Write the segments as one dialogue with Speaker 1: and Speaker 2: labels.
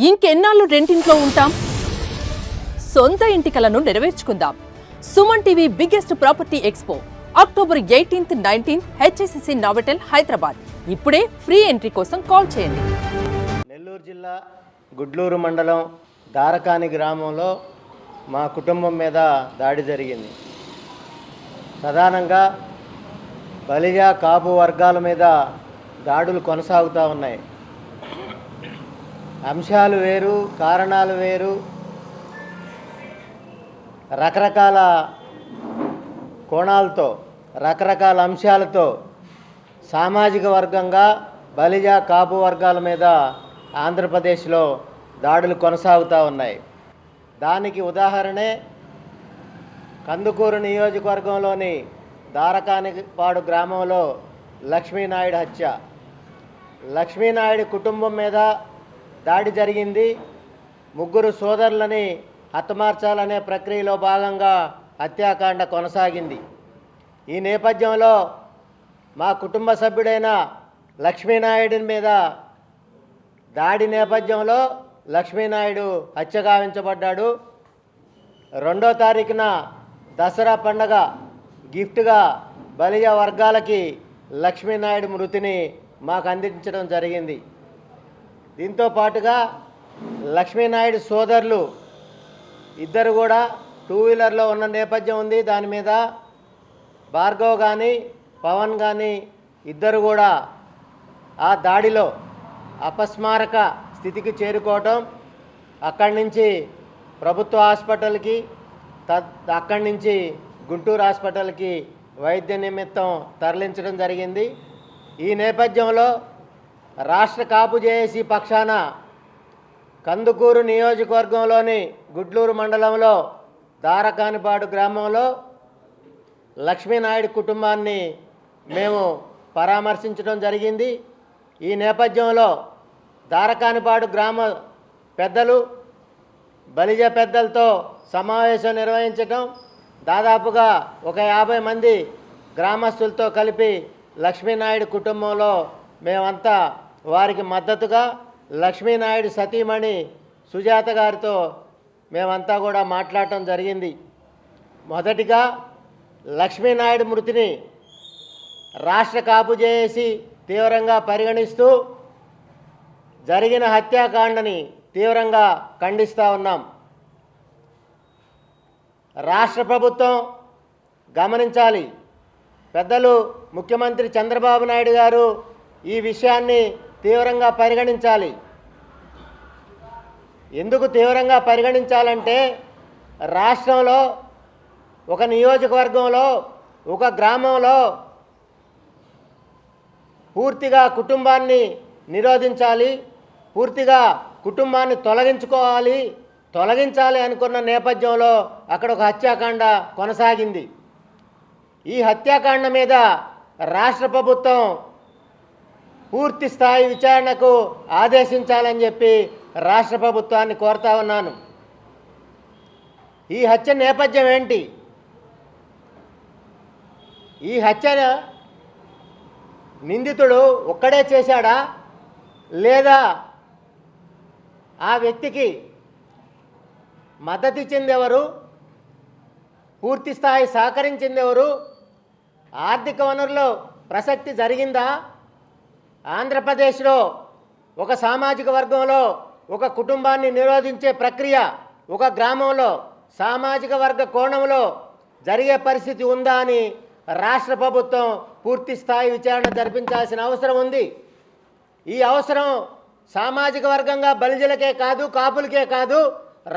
Speaker 1: ఇంకెన్నాళ్ళు రెంటింట్లో ఉంటాం? సొంత ఇంటి కలను నెరవేర్చుకుందాం. Suman TV biggest property expo October 18th, 19th HSCC Novotel Hyderabad. ఇప్పుడే ఫ్రీ ఎంట్రీ కోసం కాల్ చేయండి.
Speaker 2: నెల్లూరు జిల్లా గుడ్లూరు మండలం దారకాని గ్రామంలో మా కుటుంబం మీద దాడి జరిగింది. ప్రధానంగా బలిజ కాపు వర్గాల మీద దాడులు కొనసాగుతూ ఉన్నాయి. అంశాలు వేరు, కారణాలు వేరు, రకరకాల కోణాలతో, రకరకాల అంశాలతో సామాజిక వర్గంగా బలిజ కాపు వర్గాల మీద ఆంధ్రప్రదేశ్లో దాడులు కొనసాగుతూ ఉన్నాయి. దానికి ఉదాహరణే కందుకూరు నియోజకవర్గంలోని దారకానిపాడు గ్రామంలో లక్ష్మీనాయుడు హత్య. లక్ష్మీనాయుడు కుటుంబం మీద దాడి జరిగింది. ముగ్గురు సోదరులని హతమార్చాలనే ప్రక్రియలో భాగంగా హత్యాకాండ కొనసాగింది. ఈ నేపథ్యంలో మా కుటుంబ సభ్యుడైన లక్ష్మీనాయుడి మీద దాడి నేపథ్యంలో లక్ష్మీనాయుడు హత్య గావించబడ్డాడు. 2వ తారీఖున దసరా పండగ గిఫ్ట్గా బలిజ వర్గాలకి లక్ష్మీనాయుడు మృతిని మాకు అందించడం జరిగింది. దీంతో పాటుగా లక్ష్మీనాయుడు సోదరులు ఇద్దరు కూడా 2 వీలర్లో ఉన్న నేపథ్యం ఉంది. దాని మీద భార్గవ్ కానీ పవన్ కానీ ఇద్దరు కూడా ఆ దాడిలో అపస్మారక స్థితికి చేరుకోవటం, అక్కడి నుంచి ప్రభుత్వ హాస్పిటల్కి, అక్కడి నుంచి గుంటూరు హాస్పిటల్కి వైద్య నిమిత్తం తరలించడం జరిగింది. ఈ నేపథ్యంలో రాష్ట్ర కాపు జేఏసీ పక్షాన కందుకూరు నియోజకవర్గంలోని గుడ్లూరు మండలంలో దారకానిపాడు గ్రామంలో లక్ష్మీనాయుడు కుటుంబాన్ని మేము పరామర్శించడం జరిగింది. ఈ నేపథ్యంలో దారకానిపాడు గ్రామ పెద్దలు, బలిజ పెద్దలతో సమావేశం నిర్వహించడం, దాదాపుగా ఒక 50 మంది గ్రామస్తులతో కలిపి లక్ష్మీనాయుడు కుటుంబంలో మేమంతా వారికి మద్దతుగా లక్ష్మీనాయుడు సతీమణి సుజాత గారితో మేమంతా కూడా మాట్లాడటం జరిగింది. మొదటిగా లక్ష్మీనాయుడు మృతిని రాష్ట్ర కాపు జేఏసీ తీవ్రంగా పరిగణిస్తూ జరిగిన హత్యాకాండని తీవ్రంగా ఖండిస్తూ ఉన్నాం. రాష్ట్ర ప్రభుత్వం గమనించాలి. పెద్దలు ముఖ్యమంత్రి చంద్రబాబు నాయుడు గారు ఈ విషయాన్ని తీవ్రంగా పరిగణించాలి. ఎందుకు తీవ్రంగా పరిగణించాలంటే రాష్ట్రంలో ఒక నియోజకవర్గంలో, ఒక గ్రామంలో పూర్తిగా కుటుంబాన్ని నిరోధించాలి, పూర్తిగా కుటుంబాన్ని తొలగించాలి అనుకున్న నేపథ్యంలో అక్కడ ఒక హత్యాకాండ కొనసాగింది. ఈ హత్యాకాండ మీద రాష్ట్ర ప్రభుత్వం పూర్తి స్థాయి విచారణకు ఆదేశించాలని చెప్పి రాష్ట్ర ప్రభుత్వాన్ని కోరుతా ఉన్నాను. ఈ హత్య నేపథ్యం ఏంటి? ఈ హత్య నిందితుడు ఒక్కడే చేశాడా, లేదా ఆ వ్యక్తికి మద్దతు ఇచ్చింది ఎవరు, పూర్తి స్థాయి సహకరించింది ఎవరు, ఆర్థిక వనరులో ప్రసక్తి జరిగిందా? ఆంధ్రప్రదేశ్లో ఒక సామాజిక వర్గంలో ఒక కుటుంబాన్ని నిరోధించే ప్రక్రియ ఒక గ్రామంలో సామాజిక వర్గ కోణంలో జరిగే పరిస్థితి ఉందా అని రాష్ట్ర ప్రభుత్వం పూర్తి స్థాయి విచారణ జరిపించాల్సిన అవసరం ఉంది. ఈ అవసరం సామాజిక వర్గంగా బలిజలకే కాదు, కాపులకే కాదు,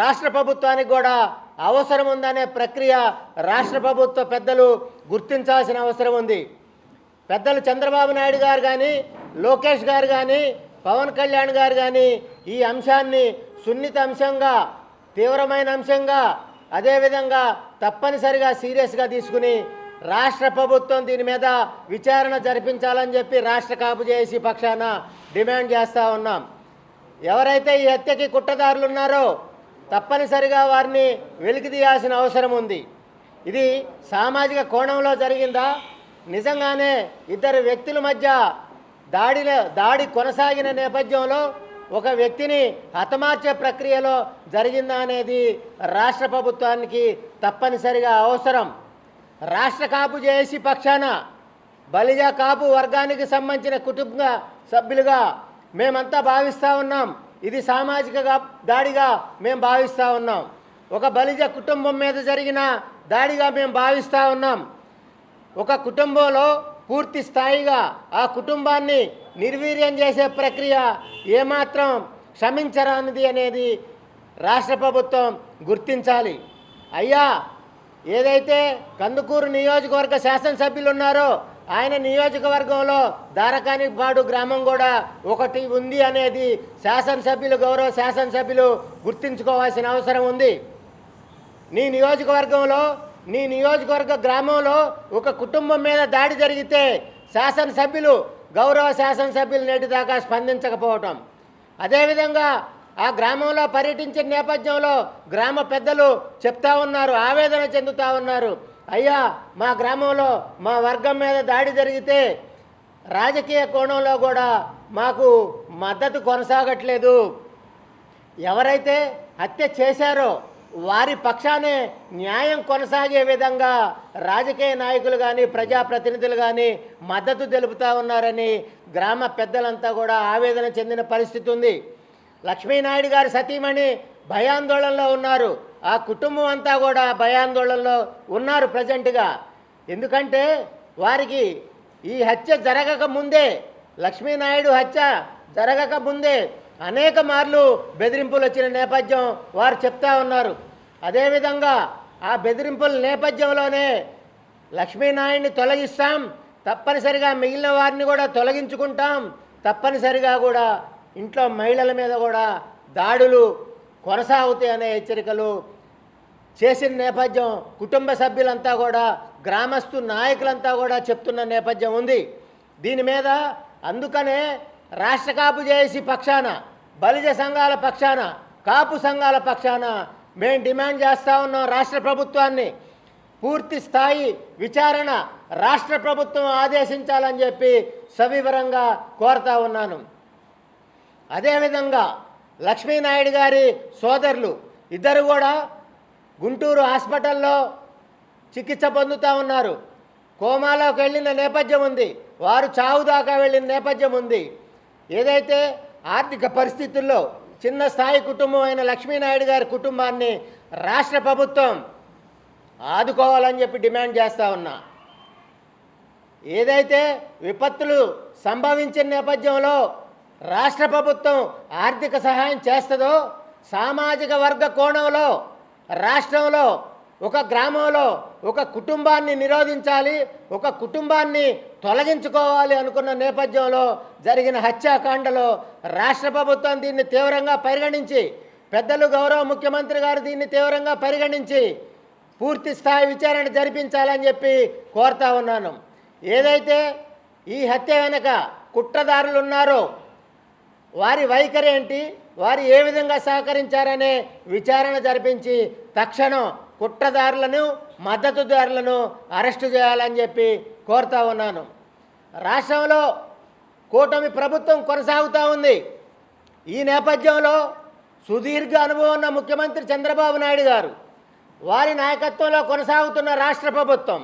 Speaker 2: రాష్ట్ర ప్రభుత్వానికి కూడా అవసరం ఉందనే ప్రక్రియ రాష్ట్ర ప్రభుత్వ పెద్దలు గుర్తించాల్సిన అవసరం ఉంది. పెద్దలు చంద్రబాబు నాయుడు గారు కానీ, లోకేష్ గారు కానీ, పవన్ కళ్యాణ్ గారు కానీ ఈ అంశాన్ని సున్నిత అంశంగా, తీవ్రమైన అంశంగా, అదేవిధంగా తప్పనిసరిగా సీరియస్గా తీసుకుని రాష్ట్ర ప్రభుత్వం దీని మీద విచారణ జరిపించాలని చెప్పి రాష్ట్ర కాపు జేఏసీ పక్షాన డిమాండ్ చేస్తూ ఉన్నాం. ఎవరైతే ఈ హత్యకి కుట్రదారులు ఉన్నారో తప్పనిసరిగా వారిని వెలికితీయాల్సిన అవసరం ఉంది. ఇది సామాజిక కోణంలో జరిగిందా, నిజంగానే ఇద్దరు వ్యక్తుల మధ్య దాడి కొనసాగిన నేపథ్యంలో ఒక వ్యక్తిని హతమార్చే ప్రక్రియలో జరిగిందా అనేది రాష్ట్ర ప్రభుత్వానికి తప్పనిసరిగా అవసరం. రాష్ట్ర కాపు జేఏసీ పక్షాన బలిజ కాపు వర్గానికి సంబంధించిన కుటుంబ సభ్యులుగా మేమంతా భావిస్తూ ఉన్నాం. ఇది సామాజిక దాడిగా మేము భావిస్తూ ఉన్నాం. ఒక బలిజ కుటుంబం మీద జరిగిన దాడిగా మేము భావిస్తూ ఉన్నాం. ఒక కుటుంబంలో పూర్తి స్థాయిగా ఆ కుటుంబాన్ని నిర్వీర్యం చేసే ప్రక్రియ ఏమాత్రం క్షమించరానిది అనేది రాష్ట్ర ప్రభుత్వం గుర్తించాలి. అయ్యా, ఏదైతే కందుకూరు నియోజకవర్గ శాసనసభ్యులు ఉన్నారో ఆయన నియోజకవర్గంలో దారకానిపాడు గ్రామం కూడా ఒకటి ఉంది అనేది శాసనసభ్యులు, గౌరవ శాసనసభ్యులు గుర్తించుకోవాల్సిన అవసరం ఉంది. నీ నియోజకవర్గంలో, నీ నియోజకవర్గ గ్రామంలో ఒక కుటుంబం మీద దాడి జరిగితే శాసనసభ్యులు, గౌరవ శాసనసభ్యులు నేటిదాకా స్పందించకపోవటం, అదేవిధంగా ఆ గ్రామంలో పర్యటించిన నేపథ్యంలో గ్రామ పెద్దలు చెప్తా ఉన్నారు, ఆవేదన చెందుతూ ఉన్నారు. అయ్యా, మా గ్రామంలో మా వర్గం మీద దాడి జరిగితే రాజకీయ కోణంలో కూడా మాకు మద్దతు కొనసాగట్లేదు. ఎవరైతే హత్య చేశారో వారి పక్షానే న్యాయం కొనసాగే విధంగా రాజకీయ నాయకులు కానీ ప్రజాప్రతినిధులు కానీ మద్దతు తెలుపుతూ ఉన్నారని గ్రామ పెద్దలంతా కూడా ఆవేదన చెందిన పరిస్థితి ఉంది. లక్ష్మీనాయుడు గారి సతీమణి భయాందోళనలో ఉన్నారు. ఆ కుటుంబం అంతా కూడా భయాందోళనలో ఉన్నారు ప్రజెంట్గా. ఎందుకంటే వారికి ఈ హత్య జరగక ముందే, లక్ష్మీనాయుడు హత్య జరగక ముందే అనేక మార్లు బెదిరింపులు వచ్చిన నేపథ్యం వారు చెప్తా ఉన్నారు. అదేవిధంగా ఆ బెదిరింపుల నేపథ్యంలోనే లక్ష్మీనాయుడిని తొలగిస్తాం, తప్పనిసరిగా మిగిలిన వారిని కూడా తొలగించుకుంటాం, తప్పనిసరిగా కూడా ఇంట్లో మహిళల మీద కూడా దాడులు కొనసాగుతాయి అనే హెచ్చరికలు చేసిన నేపథ్యం కుటుంబ సభ్యులంతా కూడా, గ్రామస్తు నాయకులంతా కూడా చెప్తున్న నేపథ్యం ఉంది. దీని మీద అందుకనే రాష్ట్ర కాపు జేఏసీ పక్షాన, బలిజ సంఘాల పక్షాన, కాపు సంఘాల పక్షాన మేము డిమాండ్ చేస్తూ ఉన్నాం రాష్ట్ర ప్రభుత్వాన్ని. పూర్తి స్థాయి విచారణ రాష్ట్ర ప్రభుత్వం ఆదేశించాలని చెప్పి సవివరంగా కోరుతా ఉన్నాను. అదేవిధంగా లక్ష్మీనాయుడు గారి సోదరులు ఇద్దరు కూడా గుంటూరు హాస్పిటల్లో చికిత్స పొందుతూ ఉన్నారు. కోమాలోకి వెళ్ళిన నేపథ్యం ఉంది, వారు చావు దాకా వెళ్ళిన నేపథ్యం ఉంది. ఏదైతే ఆర్థిక పరిస్థితుల్లో చిన్న స్థాయి కుటుంబం అయిన లక్ష్మీనాయుడు గారి కుటుంబాన్ని రాష్ట్ర ప్రభుత్వం ఆదుకోవాలని చెప్పి డిమాండ్ చేస్తూ ఉన్నా. ఏదైతే విపత్తులు సంభవించిన నేపథ్యంలో రాష్ట్ర ప్రభుత్వం ఆర్థిక సహాయం చేస్తుందో, సామాజిక వర్గ కోణంలో రాష్ట్రంలో ఒక గ్రామంలో ఒక కుటుంబాన్ని నిరోధించాలి, ఒక కుటుంబాన్ని తొలగించుకోవాలి అనుకున్న నేపథ్యంలో జరిగిన హత్యాకాండలో రాష్ట్ర ప్రభుత్వం దీన్ని తీవ్రంగా పరిగణించి, పెద్దలు గౌరవ ముఖ్యమంత్రి గారు దీన్ని తీవ్రంగా పరిగణించి పూర్తి స్థాయి విచారణ జరిపించాలని చెప్పి కోరుతా ఉన్నాను. ఏదైతే ఈ హత్య వెనక కుట్రదారులు ఉన్నారో వారి వైఖరి ఏంటి, వారు ఏ విధంగా సహకరించారనే విచారణ జరిపించి తక్షణం కుట్రదారులను, మద్దతుదారులను అరెస్టు చేయాలని చెప్పి కోరుతా ఉన్నాను. రాష్ట్రంలో కూటమి ప్రభుత్వం కొనసాగుతూ ఉంది. ఈ నేపథ్యంలో సుదీర్ఘ అనుభవం ఉన్న ముఖ్యమంత్రి చంద్రబాబు నాయుడు గారు, వారి నాయకత్వంలో కొనసాగుతున్న రాష్ట్ర ప్రభుత్వం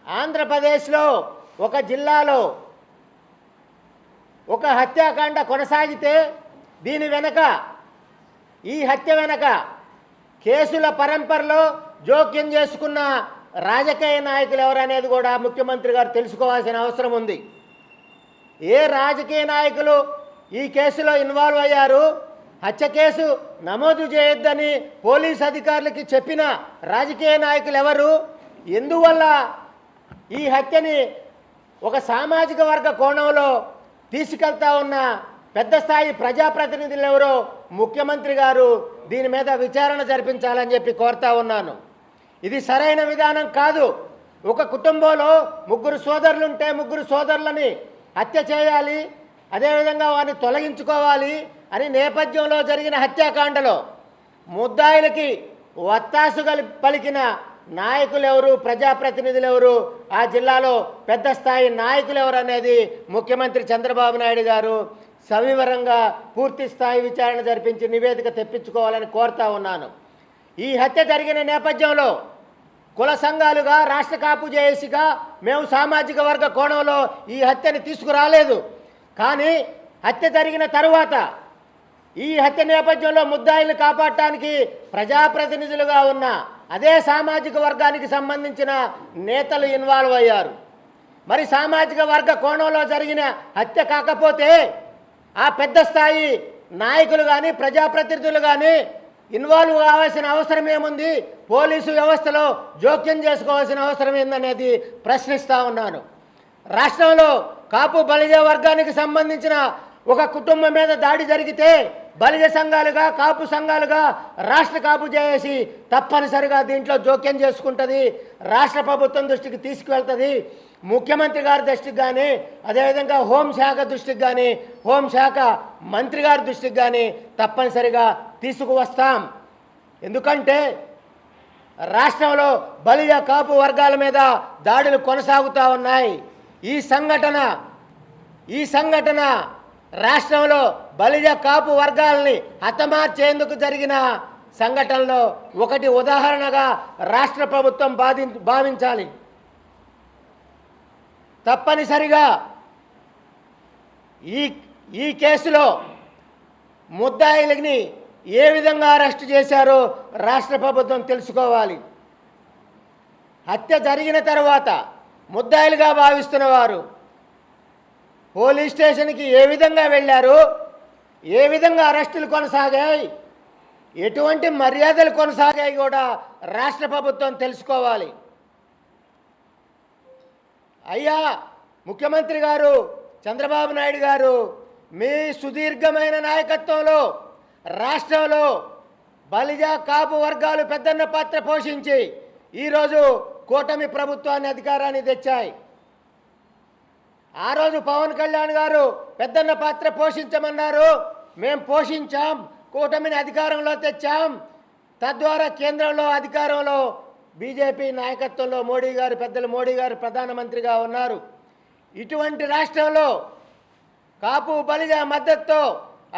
Speaker 2: ఆంధ్రప్రదేశ్లో ఒక జిల్లాలో ఒక హత్యాకాండ కొనసాగితే దీని వెనక, ఈ హత్య వెనక కేసుల పరంపరలో జోక్యం చేసుకున్న రాజకీయ నాయకులు ఎవరనేది కూడా ముఖ్యమంత్రి గారు తెలుసుకోవాల్సిన అవసరం ఉంది. ఏ రాజకీయ నాయకులు ఈ కేసులో ఇన్వాల్వ్ అయ్యారు, హత్య కేసు నమోదు చేయొద్దని పోలీస్ అధికారులకి చెప్పిన రాజకీయ నాయకులు ఎవరు, ఎందువల్ల ఈ హత్యని ఒక సామాజిక వర్గ కోణంలో తీసుకెళ్తా ఉన్న పెద్ద స్థాయి ప్రజాప్రతినిధులు ఎవరో ముఖ్యమంత్రి గారు దీని మీద విచారణ జరిపించాలని చెప్పి కోరుతా ఉన్నాను. ఇది సరైన విధానం కాదు. ఒక కుటుంబంలో ముగ్గురు సోదరులుంటే ముగ్గురు సోదరులని హత్య చేయాలి, అదేవిధంగా వారిని తొలగించుకోవాలి అని నేపథ్యంలో జరిగిన హత్యాకాండలో ముద్దాయిలకి వత్తాసు పలికిన నాయకులు ఎవరు, ప్రజాప్రతినిధులు ఎవరు, ఆ జిల్లాలో పెద్ద స్థాయి నాయకులు ఎవరు అనేది ముఖ్యమంత్రి చంద్రబాబు నాయుడు గారు సవివరంగా పూర్తి స్థాయి విచారణ జరిపించి నివేదిక తెప్పించుకోవాలని కోరుతా ఉన్నాను. ఈ హత్య జరిగిన నేపథ్యంలో కుల సంఘాలుగా, రాష్ట్ర కాపు జేఏసీగా మేము సామాజిక వర్గ కోణంలో ఈ హత్యని తీసుకురాలేదు. కానీ హత్య జరిగిన తరువాత ఈ హత్య నేపథ్యంలో ముద్దాయిల్ని కాపాడటానికి ప్రజాప్రతినిధులుగా ఉన్న అదే సామాజిక వర్గానికి సంబంధించిన నేతలు ఇన్వాల్వ్ అయ్యారు. మరి సామాజిక వర్గ కోణంలో జరిగిన హత్య కాకపోతే ఆ పెద్ద స్థాయి నాయకులు కానీ, ప్రజాప్రతినిధులు కానీ ఇన్వాల్వ్ కావాల్సిన అవసరం ఏముంది? పోలీసు వ్యవస్థలో జోక్యం చేసుకోవాల్సిన అవసరం ఏందనేది ప్రశ్నిస్తూ ఉన్నాను. రాష్ట్రంలో కాపు బలిజ వర్గానికి సంబంధించిన ఒక కుటుంబం మీద దాడి జరిగితే బలిజ సంఘాలుగా, కాపు సంఘాలుగా రాష్ట్ర కాపు జేఏసీ తప్పనిసరిగా దీంట్లో జోక్యం చేసుకుంటుంది, రాష్ట్ర ప్రభుత్వం దృష్టికి తీసుకువెళ్తుంది. ముఖ్యమంత్రి గారి దృష్టికి కానీ, అదేవిధంగా హోంశాఖ దృష్టికి కానీ, హోంశాఖ మంత్రి గారి దృష్టికి కానీ తప్పనిసరిగా తీసుకువస్తాం. ఎందుకంటే రాష్ట్రంలో బలిజ కాపు వర్గాల మీద దాడులు కొనసాగుతూ ఉన్నాయి. ఈ సంఘటన రాష్ట్రంలో బలిజ కాపు వర్గాలని హతమార్చేందుకు జరిగిన సంఘటనలో ఒకటి ఉదాహరణగా రాష్ట్ర ప్రభుత్వం భావించాలి. తప్పనిసరిగా ఈ కేసులో ముద్దాయిలని ఏ విధంగా అరెస్టు చేశారో రాష్ట్ర ప్రభుత్వం తెలుసుకోవాలి. హత్య జరిగిన తర్వాత ముద్దాయిలుగా భావిస్తున్న వారు పోలీస్ స్టేషన్కి ఏ విధంగా వెళ్ళారు, ఏ విధంగా అరెస్టులు కొనసాగాయి, ఎటువంటి మర్యాదలు కొనసాగాయి కూడా రాష్ట్ర ప్రభుత్వం తెలుసుకోవాలి. అయ్యా ముఖ్యమంత్రి గారు చంద్రబాబు నాయుడు గారు, మీ సుదీర్ఘమైన నాయకత్వంలో రాష్ట్రంలో బలిజ కాపు వర్గాలు పెద్దన్న పాత్ర పోషించి ఈరోజు కూటమి ప్రభుత్వాన్ని అధికారాన్ని తెచ్చాయి. ఆ రోజు పవన్ కళ్యాణ్ గారు పెద్దన్న పాత్ర పోషించమన్నారు, మేము పోషించాం, కూటమిని అధికారంలో తెచ్చాం. తద్వారా కేంద్రంలో అధికారంలో బీజేపీ నాయకత్వంలో మోడీ గారు, పెద్దలు మోడీ గారు ప్రధానమంత్రిగా ఉన్నారు. ఇటువంటి రాష్ట్రంలో కాపు బలిజ మద్దతుతో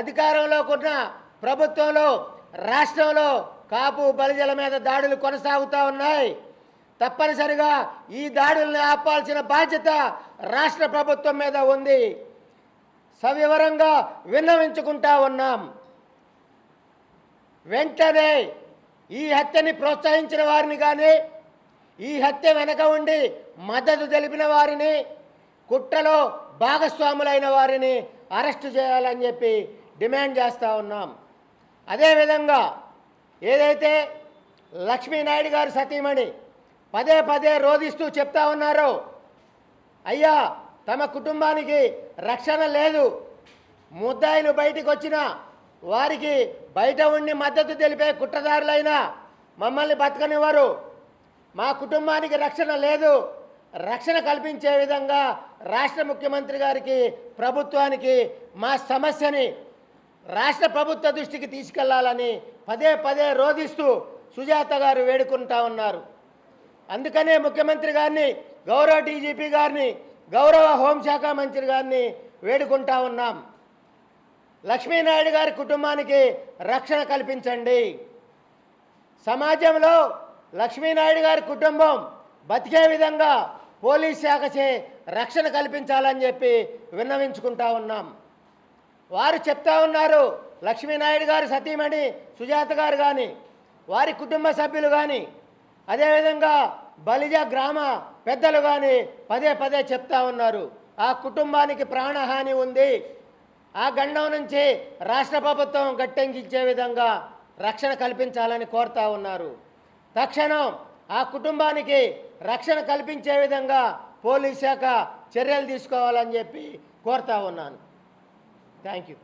Speaker 2: అధికారంలో ఉన్న ప్రభుత్వంలో రాష్ట్రంలో కాపు బలిజల మీద దాడులు కొనసాగుతూ ఉన్నాయి. తప్పనిసరిగా ఈ దాడుల్ని ఆపాల్సిన బాధ్యత రాష్ట్ర ప్రభుత్వం మీద ఉంది. సవివరంగా విన్నవించుకుంటా ఉన్నాం. వెంటనే ఈ హత్యని ప్రోత్సహించిన వారిని కానీ, ఈ హత్య వెనక ఉండి మద్దతు తెలిపిన వారిని, కుట్రలో భాగస్వాములైన వారిని అరెస్టు చేయాలని చెప్పి డిమాండ్ చేస్తూ ఉన్నాం. అదేవిధంగా ఏదైతే లక్ష్మీనాయుడు గారు సతీమణి పదే పదే రోధిస్తూ చెప్తా ఉన్నారో, అయ్యా తమ కుటుంబానికి రక్షణ లేదు, ముద్దాయిలు బయటికి వచ్చినా వారికి బయట ఉండి మద్దతు తెలిపే కుట్రదారులైనా మమ్మల్ని బతకనివ్వరు, మా కుటుంబానికి రక్షణ లేదు, రక్షణ కల్పించే విధంగా రాష్ట్ర ముఖ్యమంత్రి గారికి, ప్రభుత్వానికి మా సమస్యని రాష్ట్ర ప్రభుత్వ దృష్టికి తీసుకెళ్లాలని పదే పదే రోధిస్తూ సుజాత గారు వేడుకుంటా ఉన్నారు. అందుకనే ముఖ్యమంత్రి గారిని, గౌరవ డీజీపీ గారిని, గౌరవ హోంశాఖ మంత్రి గారిని వేడుకుంటా ఉన్నాం. లక్ష్మీనాయుడు గారి కుటుంబానికి రక్షణ కల్పించండి. సమాజంలో లక్ష్మీనాయుడు గారి కుటుంబం బతికే విధంగా పోలీస్ శాఖచే రక్షణ కల్పించాలని చెప్పి విన్నవించుకుంటా ఉన్నాం. వారు చెప్తా ఉన్నారు, లక్ష్మీనాయుడు గారు సతీమణి సుజాత గారు కానీ, వారి కుటుంబ సభ్యులు కానీ, అదేవిధంగా బలిజ గ్రామ పెద్దలు కానీ పదే పదే చెప్తా ఉన్నారు, ఆ కుటుంబానికి ప్రాణహాని ఉంది, ఆ గండం నుంచి రాష్ట్ర ప్రభుత్వం గట్టెంకించే విధంగా రక్షణ కల్పించాలని కోరుతా ఉన్నారు. తక్షణం ఆ కుటుంబానికి రక్షణ కల్పించే విధంగా పోలీస్ శాఖ చర్యలు తీసుకోవాలని చెప్పి కోరుతా ఉన్నాను. Thank you.